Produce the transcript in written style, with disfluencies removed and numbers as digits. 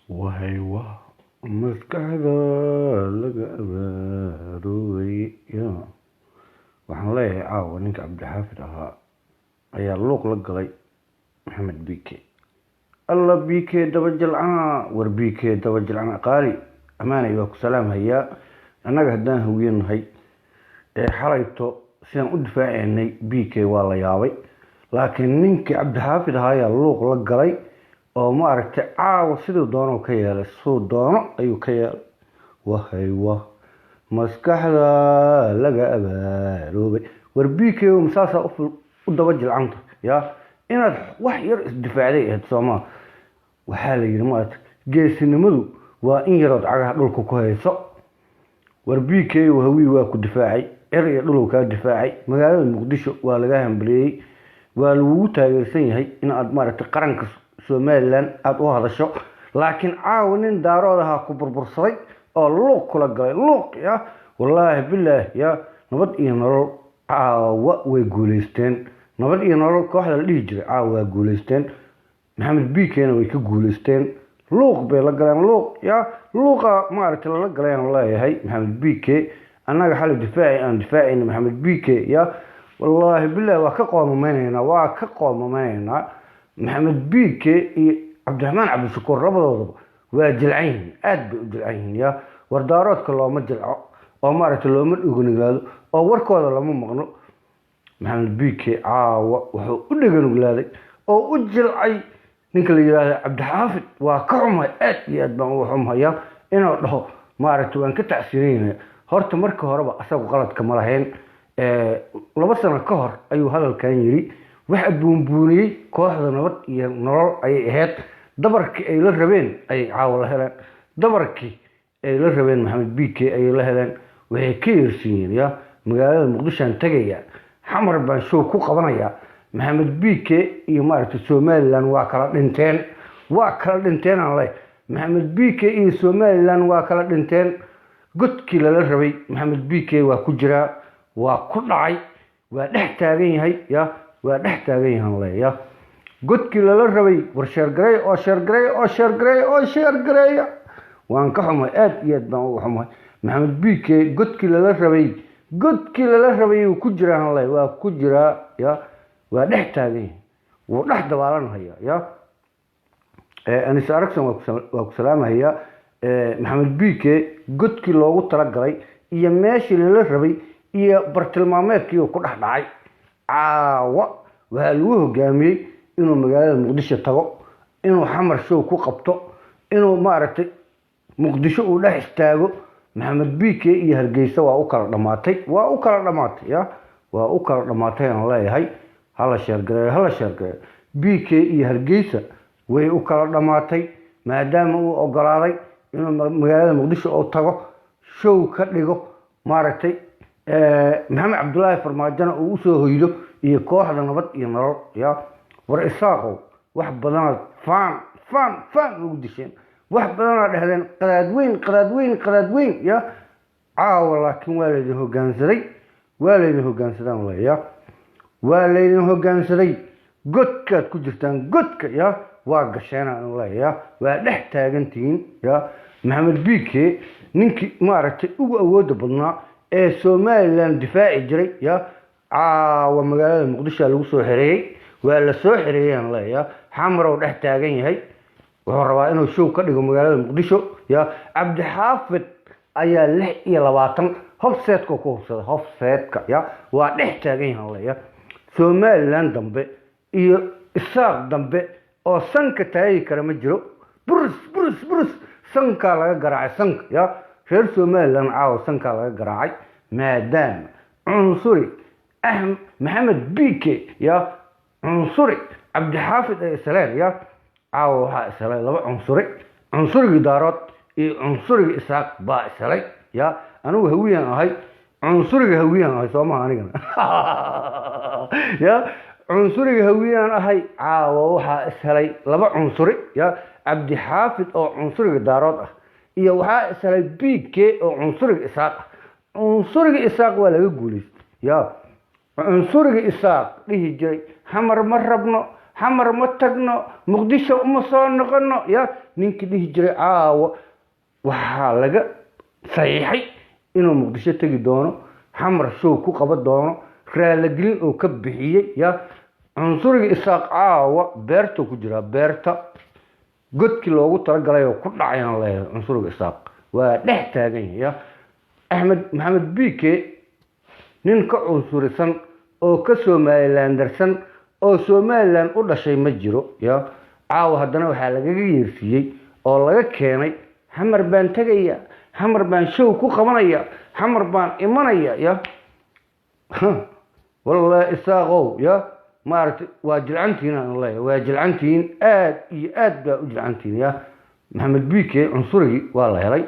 وهي maskaxda laga abaaroobay waxaan leeyahay caawa ninka cabdixaafid ahaa ayaa luuq la galay maxamed bike alla bike daba jilcana war bike daba jilcana qaali amaanay waa ku salaam hayaa annaga haddaan haweenahay xalayto sidaan u difaacaynay bike waa la yaabay laakiin ninkii cabdixaafid ahaa ayaa luuq la galay oo ma aragtay caawa siduu doono ka yeelay suu doono ayuu ka yeelay wahay maskaxda laga abaaroobay war bike masaasaa u daba jilcanta inaad wax yar isdifaacday ahayd soomaa waxaa la yidhi maaragtay geesinimadu waa in yarood cagaha dhulka ku hayso war bike hawii waa ku difaacay cir iyo dhuluu kaa difaacay magaalada muqdisho waa laga hambaliyey waa lagugu taageersan yahay in aad maaragtay qaranka somaliland aad u hadasho laakiin caawa nin daarood ahaa ku burbursaday oo luuq kula galay luuq wallaahi bilaahi nabad iyo nolol caawa way guulaysteen nabad iyo nolol kooxda la dhihi jiray caawa waa guulaysteen maxamed bikena way ka guulaysteen luuq bay la galeen luuqa maaragtay lala galeen leeyahay maxamed bike annaga xali aan difaacayna maxamed bike wallaahi bilaahi waa ka qoomamaynayna maxamed bike iyo cabdiraxmaan cabdishakuur labadoodaba waa jilcan yihiin aad bay u jilcan yihiin war daaroodka looma jilco oo maaragtay looma dhugnigaado oo warkooda lama maqno maxamed bike caawa wuxuu u dheganuglaaday oo u jilcay ninka la yidhaahdo cabdixaafid waa ka xumay aad iyo aad baan uga xumhayaa inuu dhaho maaragtay waan ka tacsiinaynaya horta marka horeba asagu qaladka ma lahayn 2 sano ka hor ayuu hadalkan yidhi waxa buunbuuniyey kooxda nabad iyo nolol ayay ahayd dabarkii ay la rabeen ayay caawa la heleen dabarkii ay la rabeen maxamed bike ayay la heleen waxay ka yeersiiyeen magaalada muqdishoan tagaya xamar baan show ku qabanaya maxamed bike iyo maaragtay somaliland waa kala dhinteen aan leh maxamed bike iyo somaliland waa kala dhinteen godkii lala rabay maxamed bike waa ku jiraa waa ku dhacay waa dhex taagan yahay waa dhex taagan yahan leeya godkii lala rabay war sheergareeya waan ka xumay aad iyo aad baan uga xumay maxamed bike godkii lala rabay uu ku jiraan leey waa ku jiraa waa dhex taagan yahay wuu dhex dabaalanaya anis aragsan waa ku salaamaya maxamed bike godkii loogu talagalay iyo meeshii lala rabay iyo bartilmaameedkii uu ku dhex dhacay caawa waxaa lagu hogaamiyey inuu magaalada muqdisho tago inuu xamar show ku qabto inuu maaragtay muqdisho uu dhex istaago maxamed bike iyo hargeysa waa u kala dhamaatay aan leeyahay hala sheergareeyo bike iyo hargeysa way u kala dhamaatay maadaama uu ogolaaday inuu magaalada muqdisho uu tago show ka dhigo maaragtay maxamed cabdullaahi farmaajona uu usoo hoydo iyo kooxda nabad iyo nolol war isaaqow wax badanaad faan ugu disheen wax badanaad dhahdeen qadaadweyn caawa laakiin waa laydin hogaansaday godkaad ku jirtaan godka waa gasheenaan leeya waa dhex taagantihiin maxamed bike ninkii maaragtay ugu awooda badnaa ee somaliland difaaci jiray caawa magaalada muqdisho lagu soo xereeyey waa la soo xereeyaan leeya xamarow dhex taagan yahay wuxuu rabaa inuu show ka dhigo magaalada muqdisho cabdixaafid ayaa 26 hofseedka ku hubsaday waa dhex taagan yahan leeya somaliland dambe iyo isaaq dambe oo sanka taagi kara ma jiro burus sankaa laga garaacay reer somaliland caawa sankaa laga garaacay maadaama cunsuri maxamed bike cunsuri cabdixaafid ay isleen caawa waxaa islay 2 cunsurigii daarood iyo cunsurigii isaaq baa islay anigu hawiyaan ahay cunsuriga hawiyaan ahay soomaha anigana cunsuriga hawiyaan ahay caawa waxaa ishelay 2 cunsuri cabdixaafid oo cunsuriga daarood ah iyo waxaa ishelay bike oo cunsuriga isaaq cunsuriga isaaq waa laga guulaystay cunsuriga isaaq dhihi jiray xamar ma rabno حمر متقنا مقدشة ومصان قنا يا نينك دي جري وحالقة صحيحي إنه مقدشة تجي دونه حمر شو كو قبض دونه رالجين أو كبحية يا عنصر إساق بيرتو كجرا بيرتا قد كيلو ترى وكل عين الله عنصر إساق ونحتاجين يا أحمد محمد بيكي نينك عنصر سن أو كسومايلاندرسن أو سومايلان ولا شيء مجرو يا هدنا وحالقة يرسيي أو لقى كيني حمر بان تجيا حمر بان شو كو قمنيا حمر بان إيمانيا يا والله إساقو يا مارت واجلعنتين الله واجلعنتين آد بأجلعنتين يا محمد بيكي عنصري والله يا ري